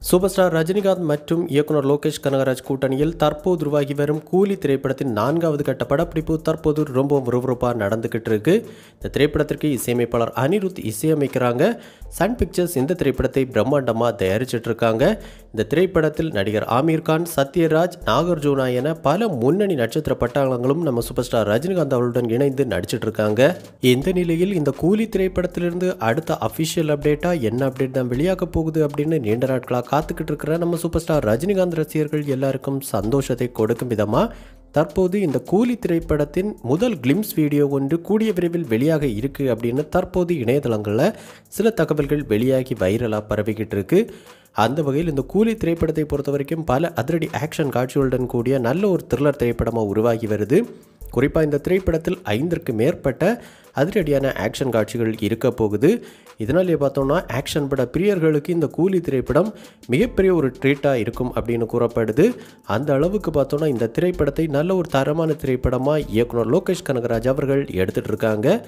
Super star Rajinikanth மற்றும் இயக்குனர் லோகேஷ் கனகராஜ் கூட்டணியில் தற்போது உருவாகி வரும் கூலி திரைப்படத்தின் 4வது கட்ட படப்பிடிப்பு தற்போது ரொம்ப விறுவிறுப்பாக நடந்துகிட்டு இருக்கு. இந்த திரைப்படத்திற்கு இசையமைப்பாளர் அனிருத் இசையமைக்கிறாங்க. சன் பிக்சர்ஸ் இந்த திரைப்படத்தை பிரம்மாண்டமாக தயாரிச்சிட்டு இருக்காங்க. இந்த திரைப்படத்தில் நடிகர் ஆமீர் கான், சத்யராஜ், நாகார்ஜுனா என பல முன்னணி நட்சத்திர பட்டாளங்களும் நம்ம சூப்பர் ஸ்டார் ரஜினிகாந்த் அவர்களுடன் இணைந்து நடிச்சிட்டு இருக்காங்க. இந்த நிலையில் இந்த கூலி திரைப்படத்திலிருந்து அடுத்த அஃபிஷியல் அப்டேட்டா என்ன அப்டேட் தான் வெளியாக போகுது அப்படின்னு நீண்ட நாட்களாக காத்துக்கிட்டு இருக்கிற நம்ம சூப்பர் ஸ்டார் ரஜினிகாந்த் ரசிகர்கள் எல்லாருக்கும் சந்தோஷத்தை கொடுக்கும் விதமா தற்போது இந்த கூலி திரைப்படத்தின் முதல் கிளிம்ஸ் வீடியோ ஒன்று கூடிய விரைவில் வெளியாக இருக்கு அப்படின்னு தற்போது இணையதளங்களில் சில தகவல்கள் வெளியாகி வைரலாக பரவிக்கிட்டு இருக்கு. அந்த வகையில் இந்த கூலி திரைப்படத்தை பொறுத்த வரைக்கும் பல அதிரடி ஆக்ஷன் காட்சிகளுடன் கூடிய நல்ல ஒரு த்ரில்லர் திரைப்படமாக உருவாகி வருது. குறிப்பாக இந்த திரைப்படத்தில் 5ற்கு மேற்பட்ட அதிரடியான ஆக்ஷன் காட்சிகள் இருக்க போகுது. இதனாலே பார்த்தோம்னா ஆக்ஷன் பட பிரியர்களுக்கு இந்த கூலி திரைப்படம் மிகப்பெரிய ஒரு ட்ரீட்டாக இருக்கும் அப்படின்னு கூறப்படுது. அந்த அளவுக்கு பார்த்தோம்னா இந்த திரைப்படத்தை நல்ல ஒரு தரமான திரைப்படமாக இயக்குனர் லோகேஷ் கனகராஜ் அவர்கள் எடுத்துகிட்டு இருக்காங்க.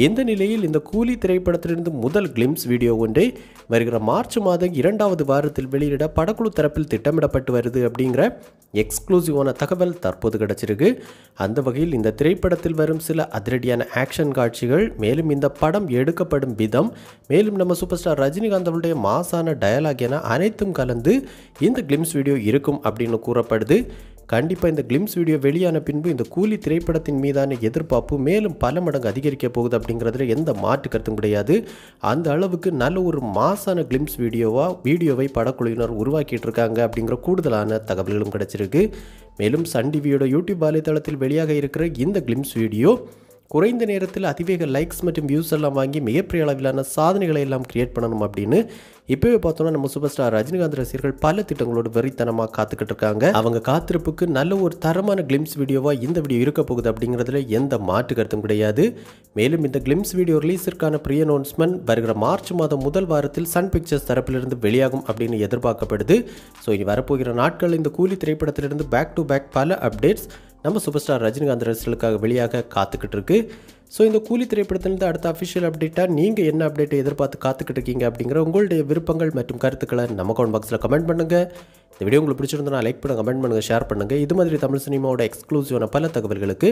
இந்த நிலையில் இந்த கூலி திரைப்படத்திலிருந்து முதல் கிளிம்ஸ் வீடியோ ஒன்றை வருகிற மார்ச் மாதம் 2வது வாரத்தில் வெளியிட படக்குழு தரப்பில் திட்டமிடப்பட்டு வருது அப்படிங்கிற எக்ஸ்க்ளூசிவான தகவல் தற்போது கிடைச்சிருக்கு. அந்த வகையில் இந்த திரைப்படத்தில் வரும் சில அதிரடியான ஆக்ஷன் காட்சிகள், மேலும் இந்த படம் எடுக்கப்படும் விதம், மேலும் நம்ம சூப்பர் ஸ்டார் ரஜினிகாந்த் அவருடைய மாசான டயலாக் என அனைத்தும் கலந்து இந்த கிளிம்ஸ் வீடியோ இருக்கும் அப்படின்னு கூறப்படுது. கண்டிப்பாக இந்த கிளிம்ஸ் வீடியோ வெளியான பின்பு இந்த கூலி திரைப்படத்தின் மீதான எதிர்பார்ப்பு மேலும் பல மடங்கு அதிகரிக்க போகுது அப்படிங்கிறதுல எந்த மாற்று கருத்தும் கிடையாது. அந்த அளவுக்கு நல்ல ஒரு மாசான கிளிம்ஸ் வீடியோவை படக்குழுவினர் உருவாக்கிட்டு இருக்காங்க அப்படிங்கிற கூடுதலான தகவல்களும் கிடைச்சிருக்கு. மேலும் சன் டிவியோட யூடியூப் வலைத்தளத்தில் வெளியாக இருக்கிற இந்த கிளிம்ஸ் வீடியோ குறைந்த நேரத்தில் அதிவேக லைக்ஸ் மற்றும் வியூஸ் எல்லாம் வாங்கி மிகப்பெரிய அளவிலான சாதனைகளை எல்லாம் கிரியேட் பண்ணணும் அப்படின்னு இப்போவே பார்த்தோன்னா நம்ம சூப்பர் ஸ்டார் ரஜினிகாந்த் ரசிகர்கள் பல திட்டங்களோடு வெறித்தனமாக காத்துக்கிட்டு இருக்காங்க. அவங்க காத்திருப்புக்கு நல்ல ஒரு தரமான கிளிம்ஸ் வீடியோவாக இந்த வீடியோ இருக்க போகுது அப்படிங்கிறதுல எந்த மாற்று கருத்தும் கிடையாது. மேலும் இந்த கிளிம்ஸ் வீடியோ ரிலீஸிற்கான ப்ரீ அனௌன்ஸ்மெண்ட் வருகிற மார்ச் மாதம் முதல் வாரத்தில் சன் பிக்சர்ஸ் தரப்பிலிருந்து வெளியாகும் அப்படின்னு எதிர்பார்க்கப்படுது. ஸோ இனி வரப்போகிற நாட்கள் இந்த கூலி திரைப்படத்திலிருந்து பேக் டு பேக் பல அப்டேட்ஸ் நம்ம சூப்பர் ஸ்டார் ரஜினிகாந்த் ரசிகர்களுக்காக வெளியாக காத்துக்கிட்டு இருக்கு. ஸோ இந்த கூலி திரைப்படத்திலிருந்து அடுத்த அஃபிஷியல் அப்டேட்டாக நீங்கள் என்ன அப்டேட்டை எதிர்பார்த்து காத்துக்கிட்டு இருக்கீங்க அப்படிங்கிற உங்களுடைய விருப்பங்கள் மற்றும் கருத்துக்களை நம்ம கமெண்ட் பாக்ஸில் கமெண்ட் பண்ணுங்கள். இந்த வீடியோ உங்களுக்கு பிடிச்சிருந்தா லைக் பண்ணுங்கள், கமெண்ட் பண்ணுங்கள், ஷேர் பண்ணுங்கள். இது மாதிரி தமிழ் சினிமாவோட எக்ஸ்க்ளூசிவான பல தகவல்களுக்கு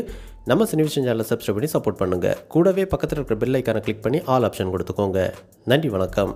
நம்ம சினிவிஷன் சேனலை சப்ஸ்கிரைப் பண்ணி சப்போர்ட் பண்ணுங்கள். கூடவே பக்கத்தில் இருக்கிற பெல் ஐக்கானை கிளிக் பண்ணி ஆல் ஆப்ஷன் கொடுத்துக்கோங்க. நன்றி, வணக்கம்.